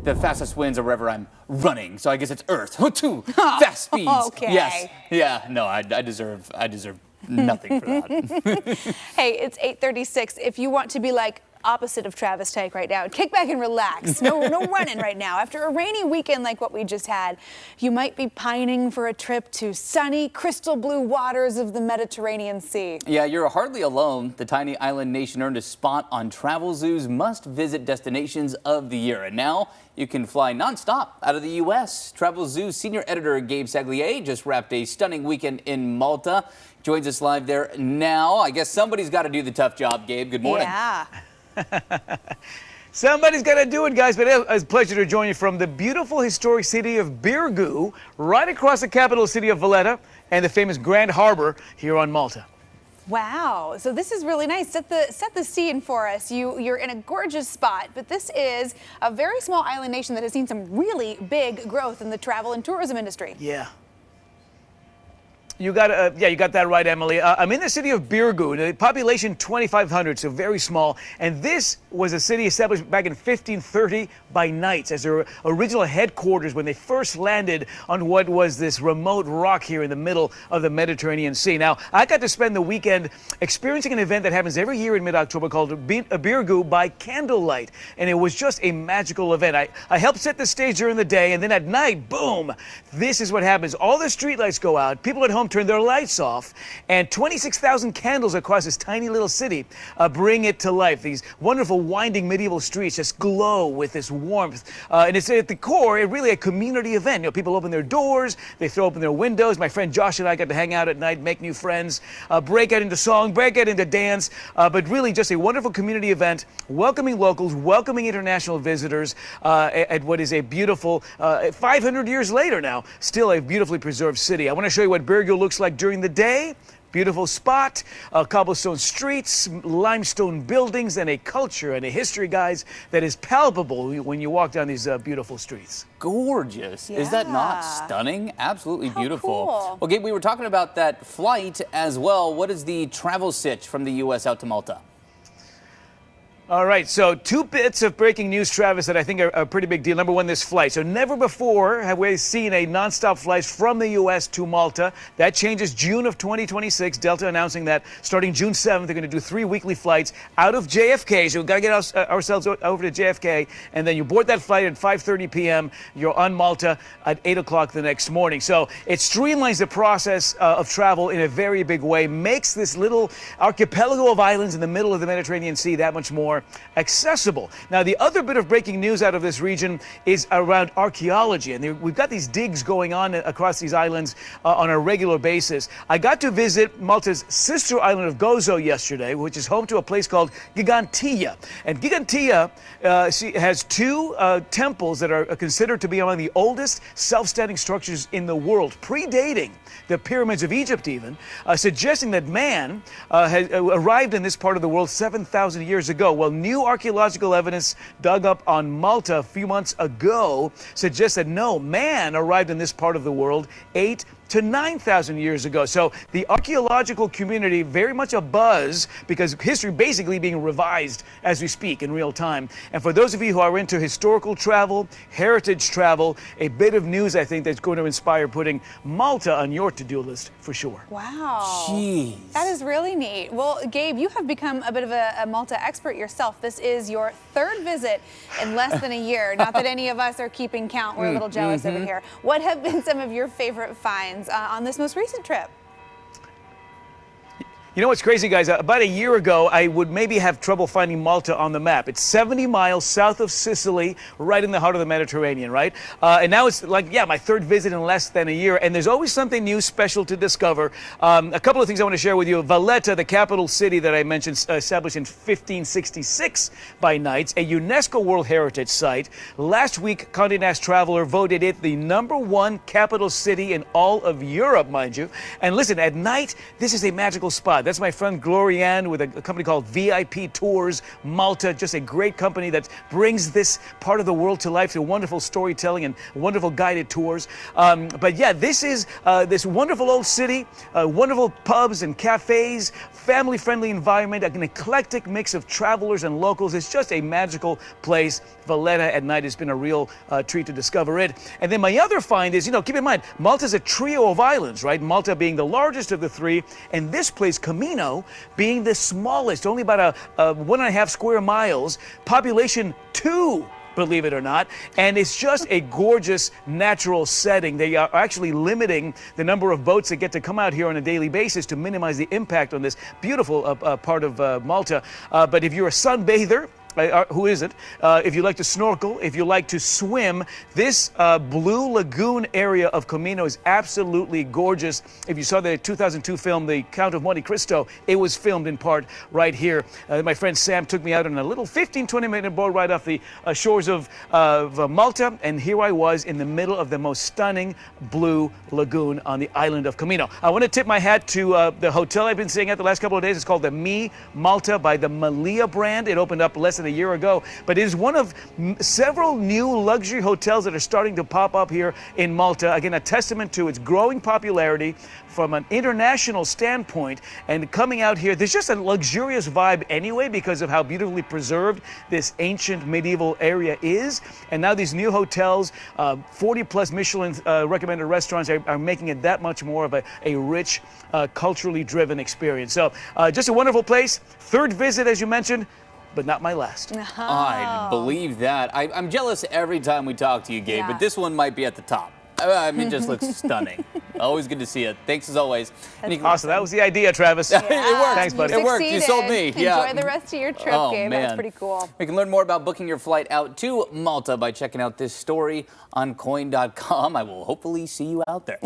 the fastest winds are wherever I'm running. So I guess it's Earth. Too fast speeds. Okay. Yes. Yeah. No, I deserve nothing for that. Hey, it's 8:36. If you want to be like opposite of Travis Tyke right now, kick back and relax. No running right now. After a rainy weekend like what we just had, you might be pining for a trip to sunny, crystal blue waters of the Mediterranean Sea. Yeah, you're hardly alone. The tiny island nation earned a spot on Travelzoo's must-visit destinations of the year. And now you can fly nonstop out of the U.S. Travelzoo's senior editor Gabe Saglier just wrapped a stunning weekend in Malta. Joins us live there now. I guess somebody's got to do the tough job, Gabe. Good morning. Yeah. Somebody's got to do it, guys, but it's a pleasure to join you from the beautiful historic city of Birgu, right across the capital city of Valletta and the famous Grand Harbor here on Malta. Wow, so this is really nice. Set the scene for us. You're in a gorgeous spot, but this is a very small island nation that has seen some really big growth in the travel and tourism industry. Yeah. You got that right, Emily. I'm in the city of Birgu, the population 2,500, so very small. And this was a city established back in 1530 by knights as their original headquarters when they first landed on what was this remote rock here in the middle of the Mediterranean Sea. Now, I got to spend the weekend experiencing an event that happens every year in mid-October called Birgu by Candlelight. And it was just a magical event. I helped set the stage during the day, and then at night, boom, this is what happens. All the streetlights go out, people at home turn their lights off, and 26,000 candles across this tiny little city bring it to life. These wonderful winding medieval streets just glow with this warmth, and it's at the core really a community event. You know, people open their doors, they throw open their windows. My friend Josh and I got to hang out at night, make new friends, break out into song, break out into dance, but really just a wonderful community event, welcoming locals, welcoming international visitors at what is a beautiful, 500 years later now, still a beautifully preserved city. I want to show you what Birgu looks like during the day. Beautiful spot, cobblestone streets, limestone buildings, and a culture and a history, guys, that is palpable when you walk down these beautiful streets. Gorgeous. Yeah. Is that not stunning? Absolutely beautiful. Cool. Well, Gabe, we were talking about that flight as well. What is the travel sitch from the U.S. out to Malta? All right, so two bits of breaking news, Travis, that I think are a pretty big deal. Number one, this flight. So never before have we seen a nonstop flight from the U.S. to Malta. That changes June of 2026. Delta announcing that starting June 7th, they're going to do 3 weekly flights out of JFK. So we've got to get ourselves over to JFK, and then you board that flight at 5:30 p.m. You're on Malta at 8 o'clock the next morning. So it streamlines the process of travel in a very big way, makes this little archipelago of islands in the middle of the Mediterranean Sea that much more accessible. Now, the other bit of breaking news out of this region is around archaeology, and we've got these digs going on across these islands on a regular basis. I got to visit Malta's sister island of Gozo yesterday, which is home to a place called Gigantia. And Gigantia has two temples that are considered to be among the oldest self-standing structures in the world, predating the pyramids of Egypt even, suggesting that man has arrived in this part of the world 7,000 years ago. Well, new archaeological evidence dug up on Malta a few months ago suggests that no, man arrived in this part of the world 8,000 to 9,000 years ago. So the archaeological community very much abuzz because history basically being revised as we speak in real time. And for those of you who are into historical travel, heritage travel, a bit of news I think that's going to inspire putting Malta on your to-do list for sure. Wow. Jeez. That is really neat. Well, Gabe, you have become a bit of a Malta expert yourself. This is your third visit in less than a year. Not that any of us are keeping count. We're a little jealous over here. What have been some of your favorite finds on this most recent trip? You know what's crazy, guys? About a year ago, I would maybe have trouble finding Malta on the map. It's 70 miles south of Sicily, right in the heart of the Mediterranean, right? And now it's like, yeah, my third visit in less than a year, and there's always something new, special to discover. A couple of things I want to share with you. Valletta, the capital city that I mentioned, established in 1566 by knights, a UNESCO World Heritage Site. Last week, Condé Nast Traveler voted it the #1 capital city in all of Europe, mind you. And listen, at night, this is a magical spot. That's my friend Glorianne with a company called VIP Tours Malta. Just a great company that brings this part of the world to life through wonderful storytelling and wonderful guided tours. But yeah, this is this wonderful old city, wonderful pubs and cafes, family-friendly environment, an eclectic mix of travelers and locals. It's just a magical place. Valletta at night has been a real treat to discover it. And then my other find is, keep in mind, Malta's a trio of islands, right? Malta being the largest of the three, and this place, Camino, being the smallest, only about a 1.5 square miles, population 2. Believe it or not. And it's just a gorgeous natural setting. They are actually limiting the number of boats that get to come out here on a daily basis to minimize the impact on this beautiful part of Malta. But if you're a sunbather, who isn't? If you like to snorkel, if you like to swim, this Blue Lagoon area of Camino is absolutely gorgeous. If you saw the 2002 film, The Count of Monte Cristo, it was filmed in part right here. My friend Sam took me out on a little 15-20 minute boat ride off the shores of Malta, and here I was in the middle of the most stunning Blue Lagoon on the island of Camino. I want to tip my hat to the hotel I've been staying at the last couple of days. It's called the Me Malta by the Malia brand. It opened up less than a year ago, but it is one of several new luxury hotels that are starting to pop up here in Malta. Again, a testament to its growing popularity from an international standpoint. And coming out here, there's just a luxurious vibe anyway because of how beautifully preserved this ancient medieval area is. And now these new hotels, 40+ Michelin recommended restaurants are making it that much more of a rich, culturally driven experience. So just a wonderful place. Third visit, as you mentioned, but not my last. I believe that. I'm jealous every time we talk to you, Gabe, but this one might be at the top. I mean, it just looks stunning. Always good to see you. Thanks as always. Awesome. That was the idea, Travis. It worked. Thanks, buddy. It worked. You sold me. Enjoy the rest of your trip, Gabe. Man. That's pretty cool. We can learn more about booking your flight out to Malta by checking out this story on coin.com. I will hopefully see you out there.